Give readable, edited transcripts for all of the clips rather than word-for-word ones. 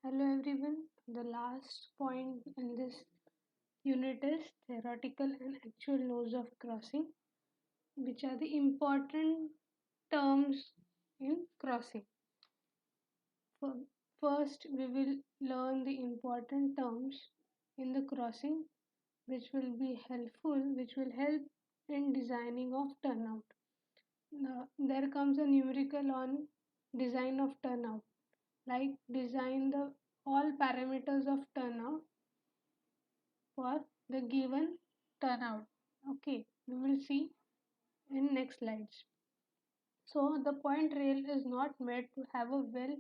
Hello everyone. The last point in this unit is theoretical and actual laws of crossing, which are the important terms in crossing. First, we will learn the important terms in the crossing, which will be helpful, which will help in designing of turnout. Now, there comes a numerical on design of turnout, like design the all parameters of turnout for the given turnout. Okay, we will see in next slides. So the point rail is not made to have a well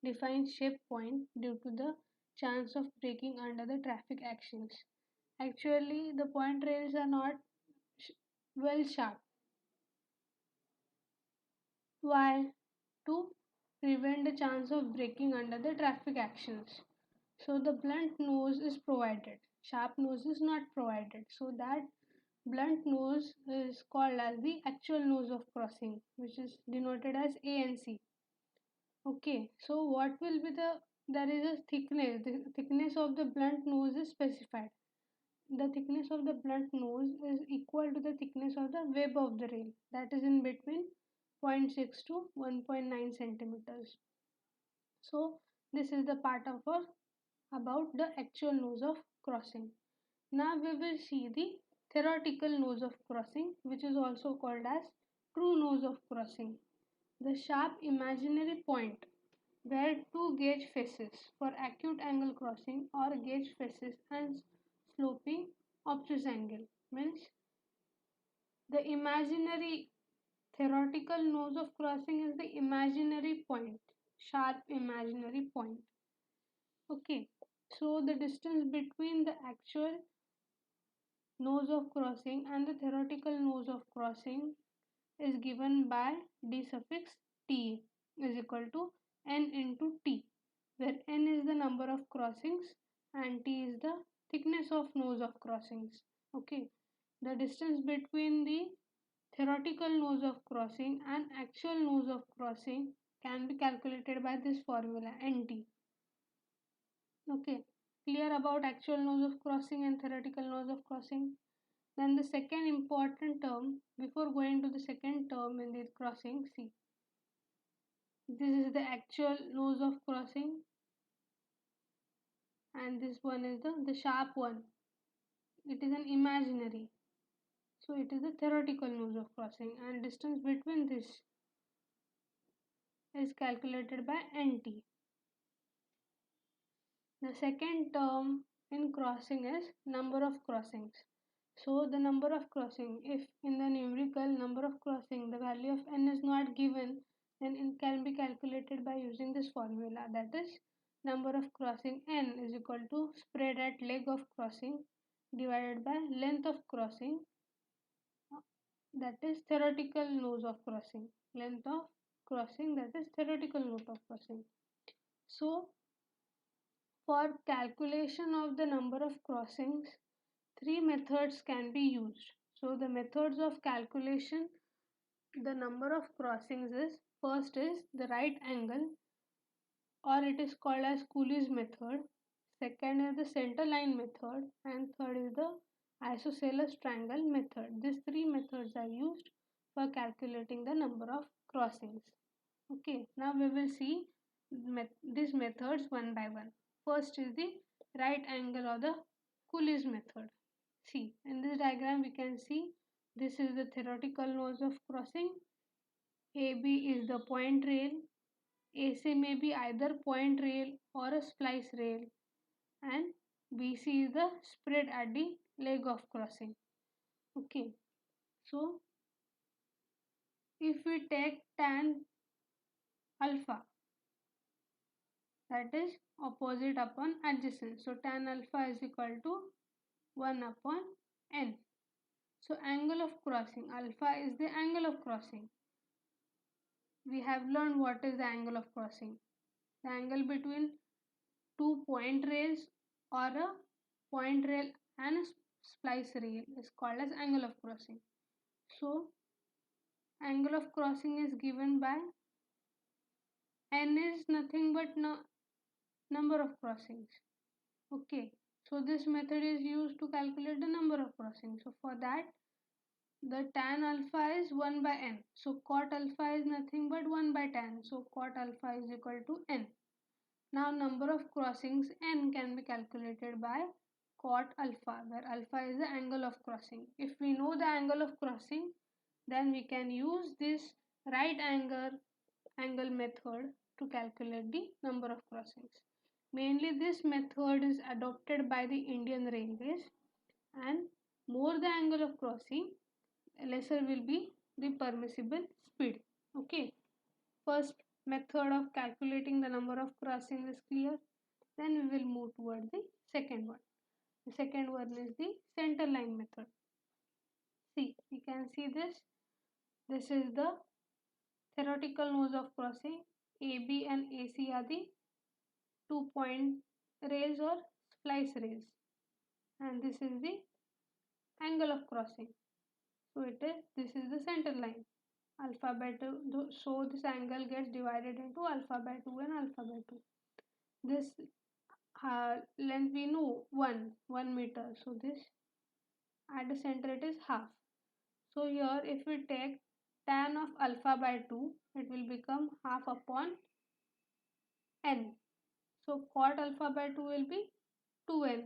defined shape point due to the chance of breaking under the traffic actions. Actually, the point rails are not sh- well sharp. Why? To prevent the chance of breaking under the traffic actions. So the blunt nose is provided. Sharp nose is not provided. So that blunt nose is called as the actual nose of crossing, which is denoted as ANC. Okay, so what will be there is a thickness. The thickness of the blunt nose is specified. The thickness of the blunt nose is equal to the thickness of the web of the rail, that is in between zero point 0.6 to 1.9 centimeters. So this is the part of about the actual nose of crossing. Now we will see the theoretical nose of crossing, which is also called as true nose of crossing. The sharp imaginary point where two gauge faces for acute angle crossing or gauge faces and sloping obtuse angle means the imaginary theoretical nose of crossing is the imaginary point, sharp imaginary point. Okay, so the distance between the actual nose of crossing and the theoretical nose of crossing is given by d suffix t is equal to n into t, where n is the number of crossings and t is the thickness of nose of crossings. Okay, the distance between the theoretical nose of crossing and actual nose of crossing can be calculated by this formula nt. Okay, clear about actual nose of crossing and theoretical nose of crossing. Then the second important term, before going to the second term in the crossing, see, this is the actual nose of crossing and this one is the sharp one. It is an imaginary. So it is the theoretical nose of crossing and distance between this is calculated by nt. The second term in crossing is number of crossings. So the number of crossing, if in the numerical number of crossing the value of n is not given, then it can be calculated by using this formula, that is number of crossing n is equal to spread at leg of crossing divided by length of crossing, that is theoretical nose of crossing, length of crossing, that is theoretical nose of crossing. So for calculation of the number of crossings, three methods can be used. So the methods of calculation the number of crossings is, first is the right angle or it is called as Cooley's method, second is the center line method, and third is the isosceles triangle method. These three methods are used for calculating the number of crossings. Okay, now we will see these methods one by one. First is the right angle or the Cooley's method. See, in this diagram we can see this is the theoretical nose of crossing. AB is the point rail. AC may be either point rail or a splice rail, and BC is the spread at the leg of crossing. Okay, so if we take tan alpha, that is opposite upon adjacent, so tan alpha is equal to 1 upon n. So angle of crossing, alpha is the angle of crossing. We have learned what is the angle of crossing. The angle between two point rails or a point rail and a splice rail is called as angle of crossing. So angle of crossing is given by n is nothing but number of crossings. Okay, so this method is used to calculate the number of crossings. So for that, the tan alpha is 1 by n. So cot alpha is nothing but 1 by tan. So cot alpha is equal to n. Now number of crossings n can be calculated by cot alpha, where alpha is the angle of crossing. If we know the angle of crossing, then we can use this right angle method to calculate the number of crossings. Mainly this method is adopted by the Indian Railways, and more the angle of crossing, lesser will be the permissible speed. Okay, first method of calculating the number of crossings is clear. Then we will move toward the second one. The second one is the center line method. See, you can see this. This is the theoretical nose of crossing. AB and AC are the 2 point rails or splice rails, and this is the angle of crossing. So this is the center line. Alpha by 2. So this angle gets divided into alpha by 2 and alpha by 2. This length we know 1 meter. So this at the center it is half. So here if we take tan of alpha by 2, it will become half upon n. So cot alpha by 2 will be 2n,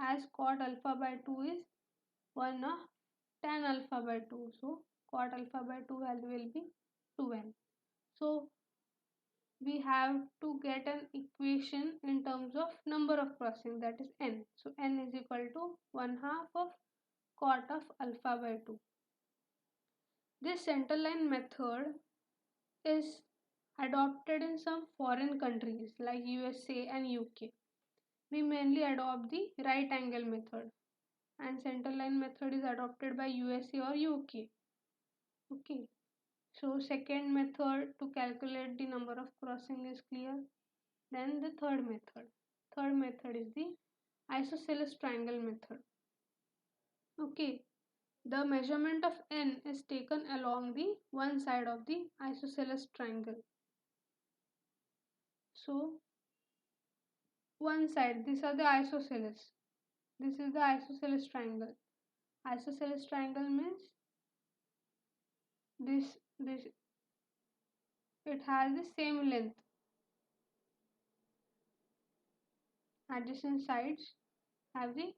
as cot alpha by 2 is 1 of tan alpha by 2. So cot alpha by 2 value will be 2n. So we have to get an equation in terms of number of crossing, that is n. So n is equal to 1 half of cot of alpha by 2. This center line method is adopted in some foreign countries like USA and UK. We mainly adopt the right angle method, and center line method is adopted by USA or UK. Okay, so second method to calculate the number of crossing is clear. Then the third method. Third method is the isosceles triangle method. Okay, the measurement of n is taken along the one side of the isosceles triangle. So one side, these are the isosceles. This is the isosceles triangle. Isosceles triangle means this it has the same length. Adjacent sides have the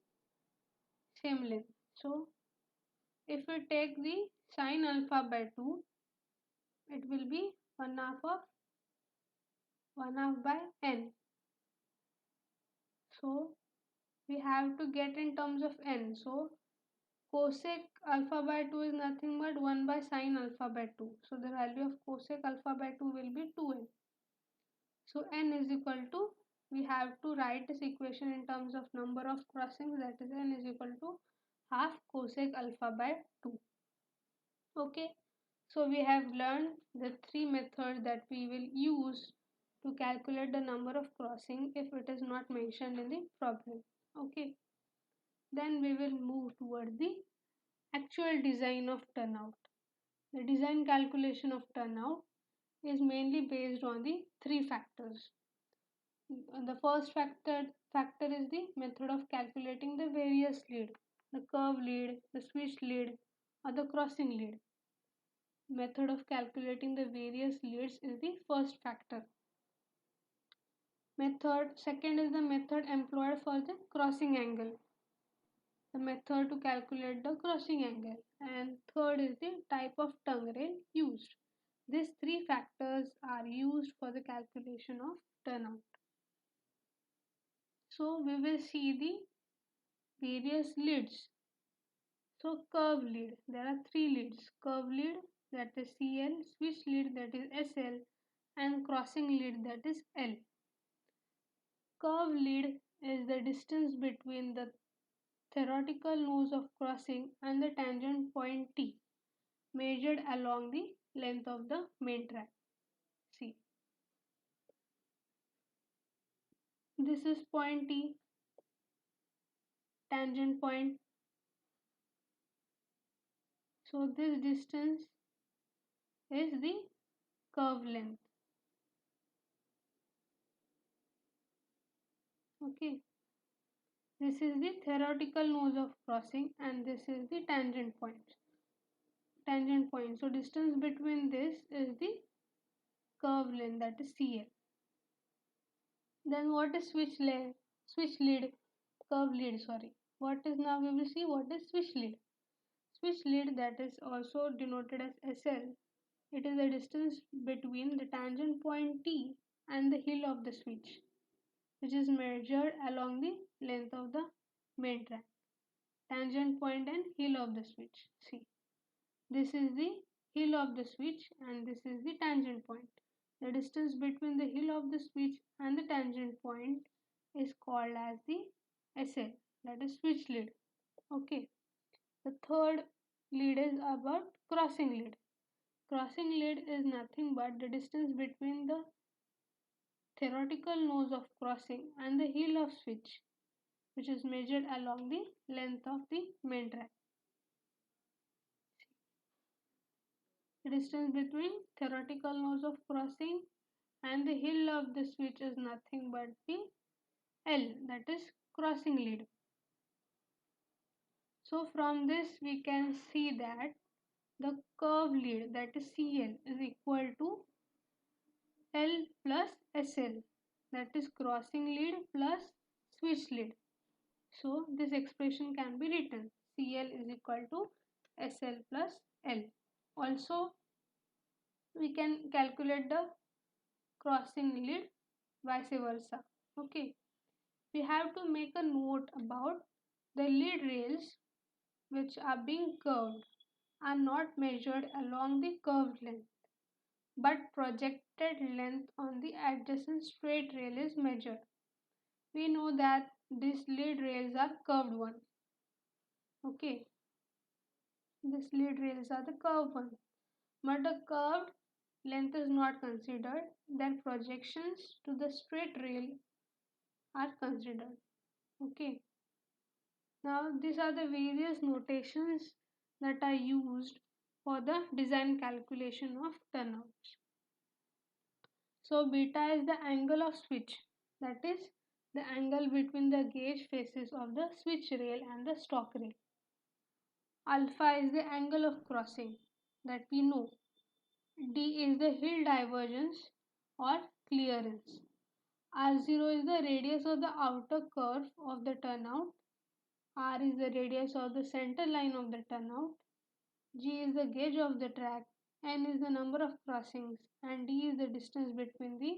same length. So if we take the sine alpha by 2, it will be 1 half of 1 half by n. So we have to get in terms of n. So cosec alpha by 2 is nothing but 1 by sine alpha by 2. So the value of cosec alpha by 2 will be 2n. So n is equal to, we have to write this equation in terms of number of crossings, that is n is equal to half cosec alpha by 2. Okay, so we have learned the three methods that we will use to calculate the number of crossing if it is not mentioned in the problem. Okay, then we will move toward the actual design of turnout. The design calculation of turnout is mainly based on the three factors. The first factor is the method of calculating the various lead, the curve lead, the switch lead, or the crossing lead. Method of calculating the various leads is the first factor. Second is the method employed for the crossing angle, the method to calculate the crossing angle, and third is the type of tongue rail used. These three factors are used for the calculation of turnout. So we will see the various leads. So curve lead, there are three leads: curve lead, that is CL, switch lead, that is SL, and crossing lead, that is L. Curve lead is the distance between the theoretical nose of crossing and the tangent point T, measured along the length of the main track. See, this is point T, tangent point. So this distance is the curve length. Okay, this is the theoretical nose of crossing and this is the tangent point. So distance between this is the curve length, that is CL. Then what is switch lead, curve lead, sorry. What is, now we will see what is switch lead. Switch lead, that is also denoted as SL. It is the distance between the tangent point T and the heel of the switch, which is measured along the length of the main track. Tangent point and heel of the switch. See, this is the heel of the switch and this is the tangent point. The distance between the heel of the switch and the tangent point is called as the SL, that is switch lead. Okay. The third lead is about crossing lead. Crossing lead is nothing but the distance between the theoretical nose of crossing and the heel of switch, which is measured along the length of the main track. The distance between theoretical nose of crossing and the heel of the switch is nothing but the L, that is crossing lead. So from this we can see that the curve lead, that is CL, is equal to L plus SL, that is crossing lead plus switch lead. So this expression can be written CL is equal to SL plus L. Also we can calculate the crossing lead vice versa. Okay, we have to make a note about the lead rails which are being curved are not measured along the curved length, but projected length on the adjacent straight rail is measured. We know that these lead rails are curved ones. Okay, these lead rails are the curved ones, but the curved length is not considered. Their projections to the straight rail are considered. Okay, now these are the various notations that are used for the design calculation of turnouts. So beta is the angle of switch, that is the angle between the gauge faces of the switch rail and the stock rail. Alpha is the angle of crossing, that we know. D is the heel divergence or clearance. R0 is the radius of the outer curve of the turnout. R is the radius of the center line of the turnout. G is the gauge of the track. N is the number of crossings and D is the distance between the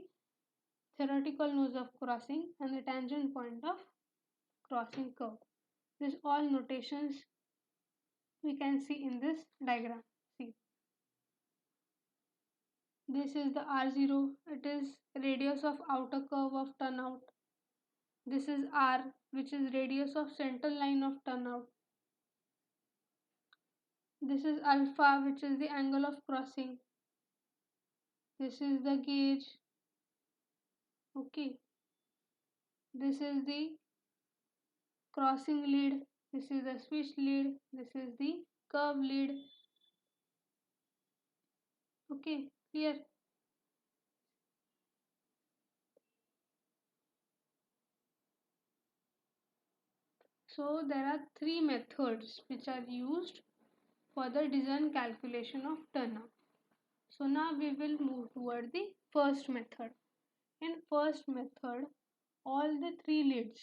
theoretical nose of crossing and the tangent point of crossing curve. These all notations we can see in this diagram. See, this is the R0, it is radius of outer curve of turnout. This is R, which is radius of center line of turnout. This is alpha, which is the angle of crossing. This is the gauge. Okay, this is the crossing lead, this is the switch lead, this is the curve lead. Okay, clear? So there are three methods which are used for the design calculation of turnout. So now we will move toward the first method. In first method, all the three leads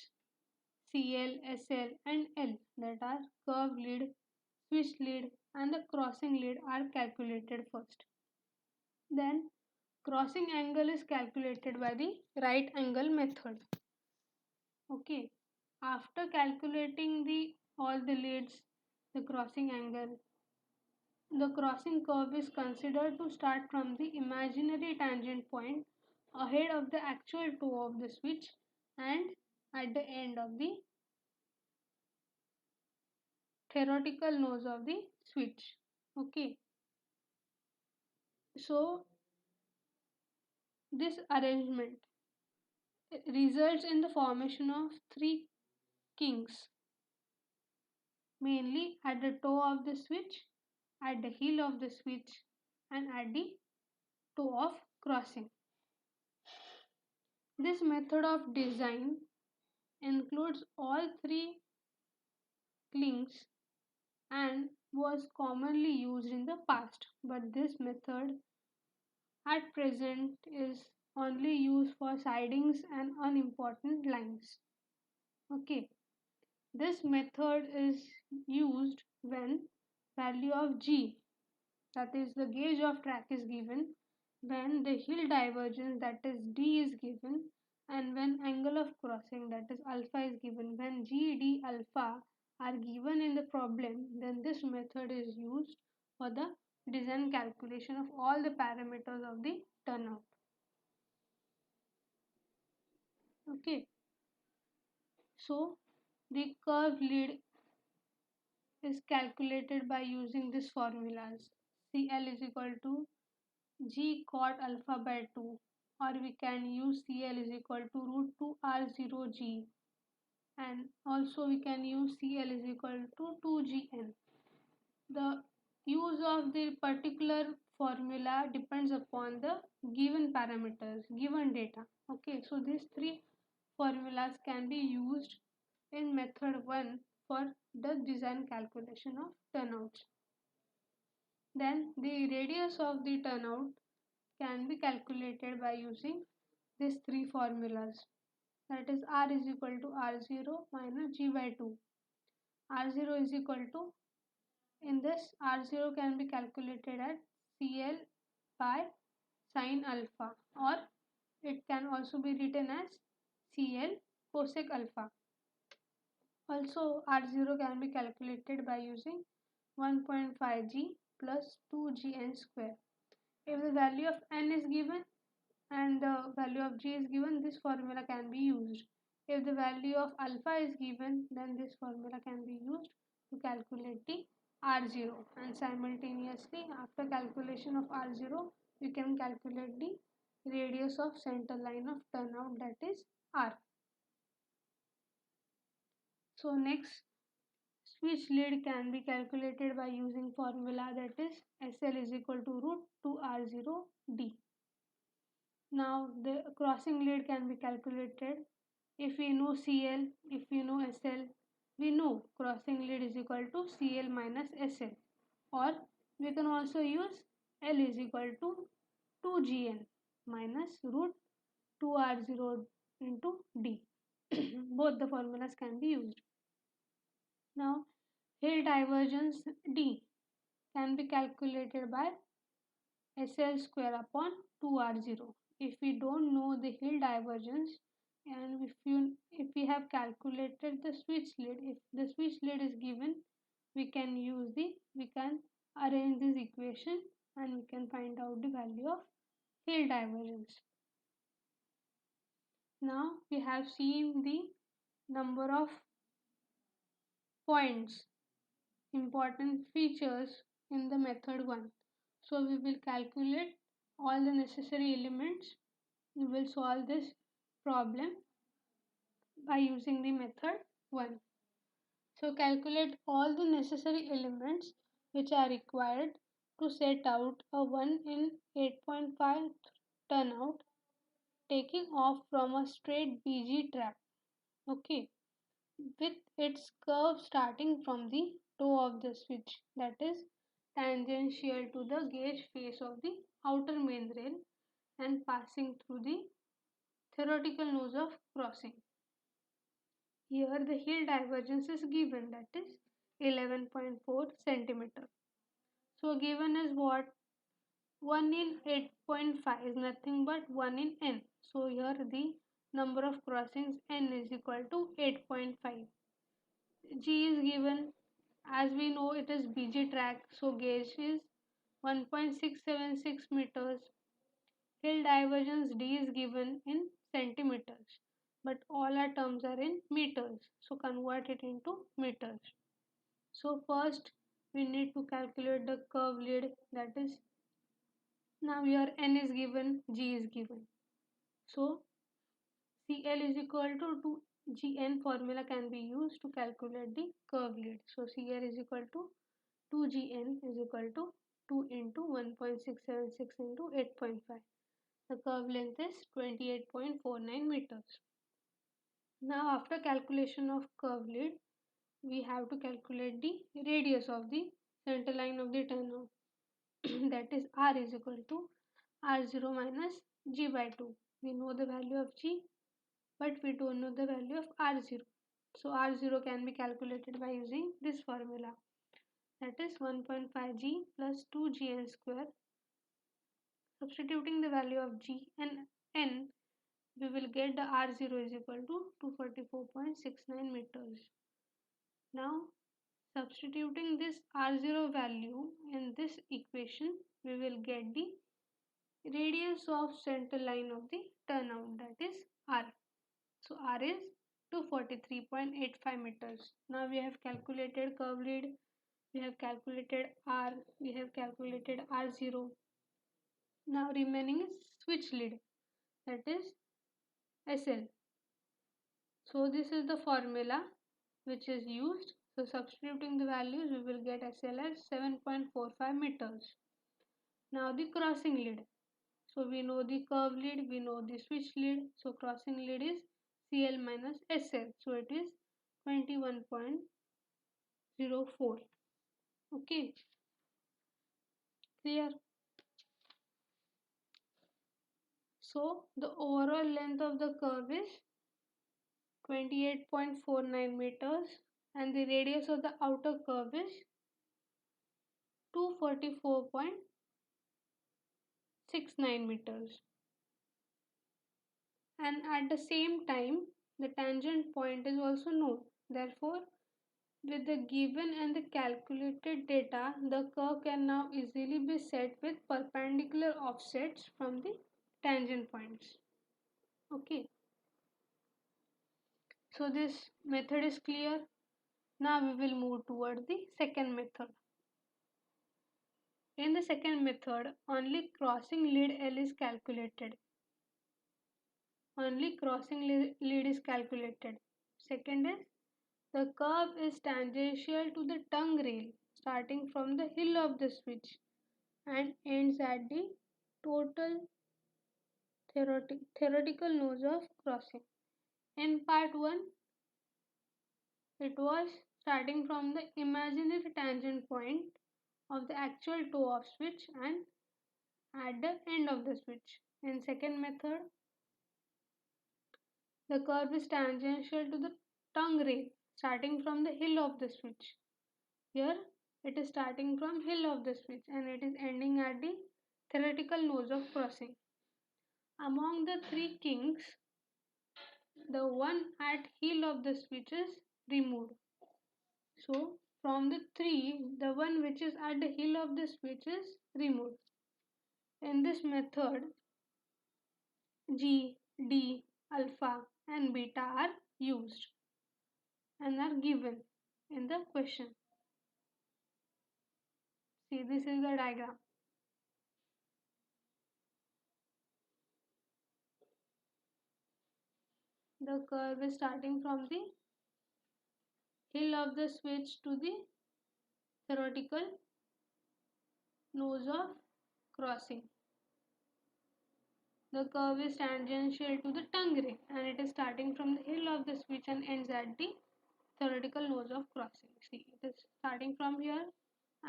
CL, SL and L, that are curve lead, switch lead and the crossing lead, are calculated first. Then crossing angle is calculated by the right angle method. Okay, after calculating the all the leads, the crossing angle, the crossing curve is considered to start from the imaginary tangent point ahead of the actual toe of the switch and at the end of the theoretical nose of the switch. Okay, so this arrangement results in the formation of three kinks, mainly at the toe of the switch, at the heel of the switch and at the toe of crossing. This method of design includes all three clinks and was commonly used in the past, but this method at present is only used for sidings and unimportant lines. Okay, this method is used when value of G, that is the gauge of track, is given, when the hill divergence, that is D, is given, and when angle of crossing, that is alpha, is given. When G, D, alpha are given in the problem, then this method is used for the design calculation of all the parameters of the turnout. Okay, so the curve lead is calculated by using these formulas. CL is equal to G cot alpha by 2, or we can use CL is equal to root 2 R0G, and also we can use CL is equal to 2GN. The use of the particular formula depends upon the given parameters, given data. Okay, so these three formulas can be used in method 1 for the design calculation of turnouts. Then the radius of the turnout can be calculated by using these three formulas, that is r is equal to r0 minus g by 2. R0 is equal to, in this r0 can be calculated at CL by sine alpha, or it can also be written as CL cosec alpha. Also r0 can be calculated by using 1.5g plus 2gn square. If the value of n is given and the value of g is given, this formula can be used. If the value of alpha is given, then this formula can be used to calculate the r0, and simultaneously after calculation of r0 we can calculate the radius of center line of turnout, that is r. So next, switch lead can be calculated by using formula, that is SL is equal to root 2 R0D. Now the crossing lead can be calculated. If we know CL, if we know SL, we know crossing lead is equal to CL minus SL, or we can also use L is equal to 2GN minus root 2R0 into D. Both the formulas can be used. Now hill divergence D can be calculated by SL square upon 2R0. If we don't know the hill divergence, and if we have calculated the switch lead, if the switch lead is given, we can arrange this equation and we can find out the value of hill divergence. Now we have seen the number of points, important features in the method 1. So we will calculate all the necessary elements. We will solve this problem by using the method 1. So calculate all the necessary elements which are required to set out a 1 in 8.5 turnout taking off from a straight BG track. Okay, with its curve starting from the toe of the switch, that is tangential to the gauge face of the outer main rail and passing through the theoretical nose of crossing. Here the hill divergence is given, that is 11.4 centimeter. So given is what? 1 in 8.5 is nothing but 1 in n. So here the number of crossings n is equal to 8.5. G is given, as we know it is BG track, so gauge is 1.676 meters. Hill divergence D is given in centimeters, but all our terms are in meters, so convert it into meters. So first we need to calculate the curve lead, that is, now here n is given, G is given. So CL is equal to GN formula can be used to calculate the curve lead. So CL is equal to 2GN is equal to 2 into 1.676 into 8.5. The curve length is 28.49 meters. Now after calculation of curve lead, we have to calculate the radius of the center line of the turnout. That is r is equal to r0 minus g by 2. We know the value of g, but we don't know the value of r0. So r0 can be calculated by using this formula. That is 1.5g plus 2gn square. Substituting the value of g and n, we will get the r0 is equal to 244.69 meters. Now substituting this r0 value in this equation, we will get the radius of center line of the turnout, that is r. So r is 243.85 meters. Now we have calculated curve lead, we have calculated r, we have calculated r0. Now remaining is switch lead, that is SL. So this is the formula which is used. So substituting the values, we will get SL as 7.45 meters. Now the crossing lead. So we know the curve lead, we know the switch lead. So crossing lead is CL minus SL. So it is 21.04. Okay, clear? So the overall length of the curve is 28.49 meters and the radius of the outer curve is 244.69 meters. And at the same time, the tangent point is also known. Therefore, with the given and the calculated data, the curve can now easily be set with perpendicular offsets from the tangent points. Okay. So this method is clear. Now we will move toward the second method. In the second method, only crossing lead L is calculated. Only crossing lead is calculated. Second is the curve is tangential to the tongue rail starting from the hill of the switch and ends at the total theoretical nose of crossing. In part 1, it was starting from the imaginary tangent point of the actual toe of switch and at the end of the switch. In second method, the curve is tangential to the tongue rail starting from the hill of the switch. Here it is starting from hill of the switch and it is ending at the theoretical nose of crossing. Among the three kinks, the one at heel of the switch is removed. So from the three, the one which is at the heel of the switch is removed. In this method, G, D, alpha and beta are used and are given in the question. See, this is the diagram. The curve is starting from the heel of the switch to the theoretical nose of crossing. The curve is tangential to the tongue rail and it is starting from the heel of the switch and ends at the theoretical nose of crossing. See, it is starting from here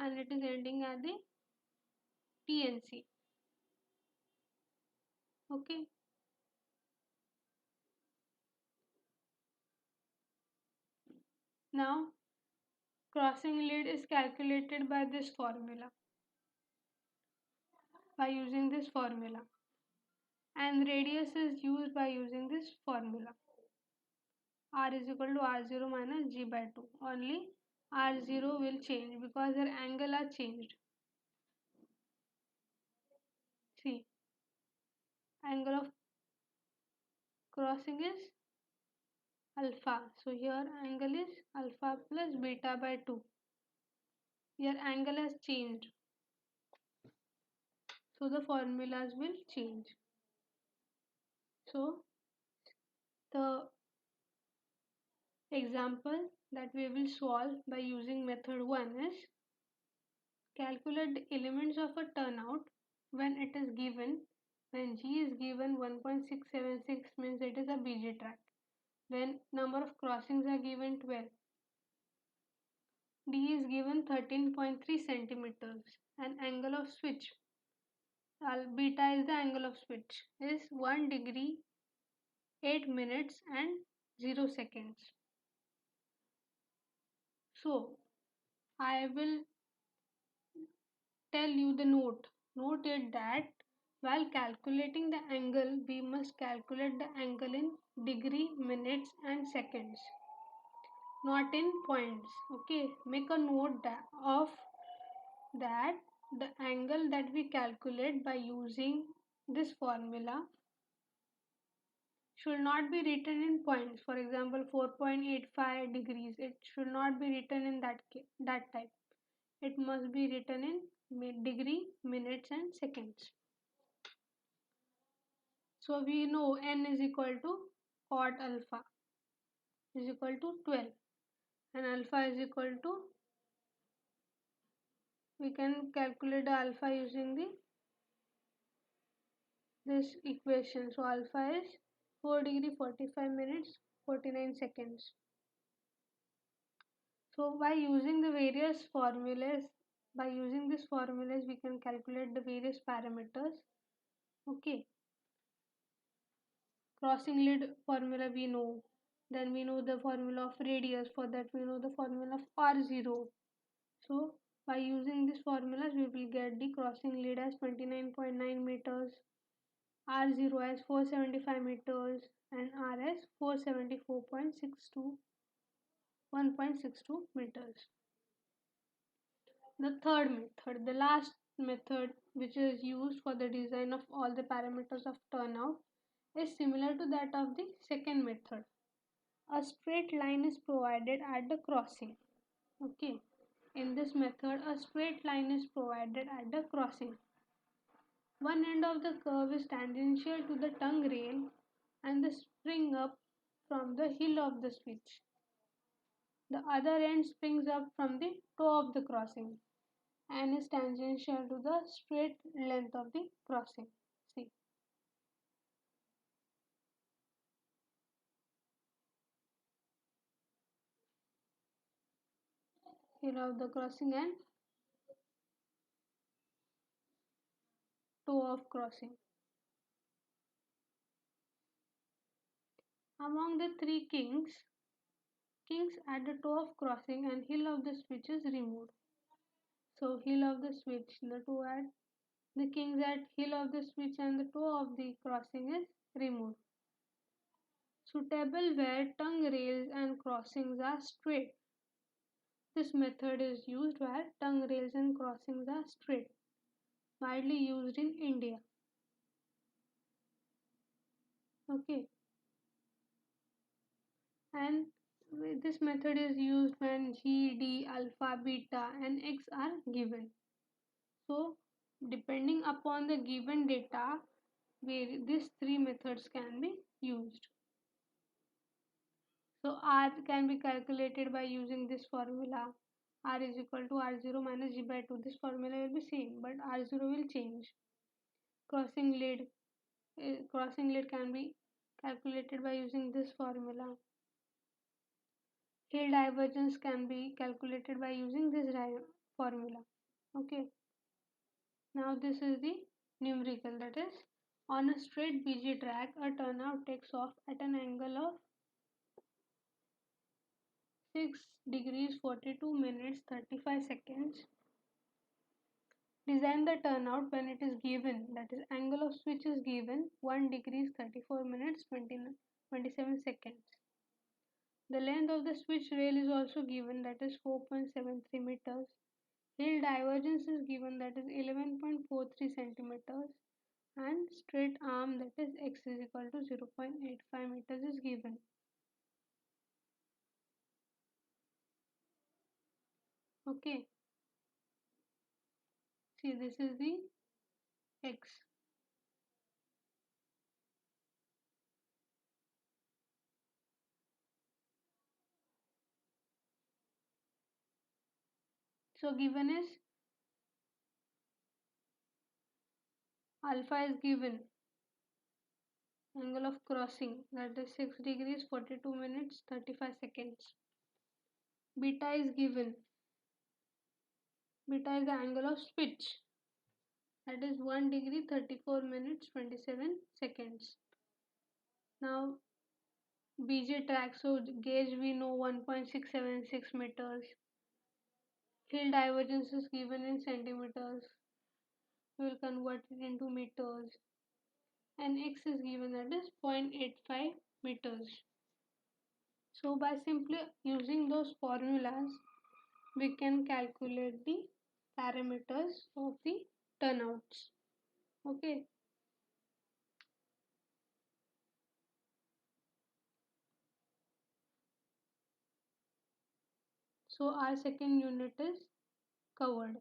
and it is ending at the TNC. Okay. Now, crossing lead is calculated by this formula, by using this formula, and radius is used by using this formula. R is equal to R0 minus G by 2. Only R0 will change because their angle are changed. See, angle of crossing is alpha. So here angle is alpha plus beta by 2. Here angle has changed. So the formulas will change. So the example that we will solve by using method 1 is calculate the elements of a turnout when it is given, when G is given 1.676 means it is a BG tract. Then number of crossings are given 12. D is given 13.3 centimeters. And angle of switch, beta is the angle of switch, is 1 degree 8 minutes and 0 seconds. So I will tell you the note. Note it that while calculating the angle, we must calculate the angle in degree, minutes and seconds, not in points. Okay, make a note of that the angle that we calculate by using this formula should not be written in points. For example, 4.85 degrees. It should not be written in that type. It must be written in degree, minutes and seconds. So we know n is equal to cot alpha is equal to 12 and alpha is equal to, we can calculate the alpha using this equation. So alpha is 4 degree 45 minutes 49 seconds. So by using the various formulas, by using these formulas we can calculate the various parameters. Okay, crossing lead formula we know, then we know the formula of radius, for that we know the formula of r0. So by using these formulas we will get the crossing lead as 29.9 meters, r0 as 475 meters and r as 474.62 1.62 meters. The third method, the last method which is used for the design of all the parameters of turnout, is similar to that of the second method. A straight line is provided at the crossing. Okay, in this method a straight line is provided at the crossing. One end of the curve is tangential to the tongue rail and the spring up from the heel of the switch. The other end springs up from the toe of the crossing and is tangential to the straight length of the crossing. See, heel of the crossing and toe of crossing. Among the three kings at the toe of crossing and heel of the switch is removed. So heel of the switch, the toe at the kings at heel of the switch and the toe of the crossing is removed. Suitable where tongue rails and crossings are straight. This method is used where tongue rails and crossings are straight. Widely used in India. Okay, and this method is used when G, D, alpha, beta and X are given. So depending upon the given data, where these three methods can be used. So R can be calculated by using this formula. R is equal to R0 minus G by 2. This formula will be same, but R0 will change. Crossing lead, crossing lead can be calculated by using this formula. Hill divergence can be calculated by using this formula. Okay. Now this is the numerical, that is, on a straight BG track, a turnout takes off at an angle of 6 degrees 42 minutes 35 seconds. Design the turnout when it is given, that is angle of switch is given 1 degrees 34 minutes 27 seconds. The length of the switch rail is also given, that is 4.73 meters. Hill divergence is given, that is 11.43 centimeters, and straight arm, that is x is equal to 0.85 meters is given. Okay, see, this is the x. So given is alpha is given Angle of crossing, that is 6 degrees 42 minutes 35 seconds. Beta is given. Beta is the angle of switch, that is 1 degree 34 minutes 27 seconds. Now BJ track, so gauge we know 1.676 meters. Hill divergence is given in centimeters. We will convert it into meters. And x is given, that is 0.85 meters. So by simply using those formulas, we can calculate the parameters of the turnouts. Okay. So our second unit is covered.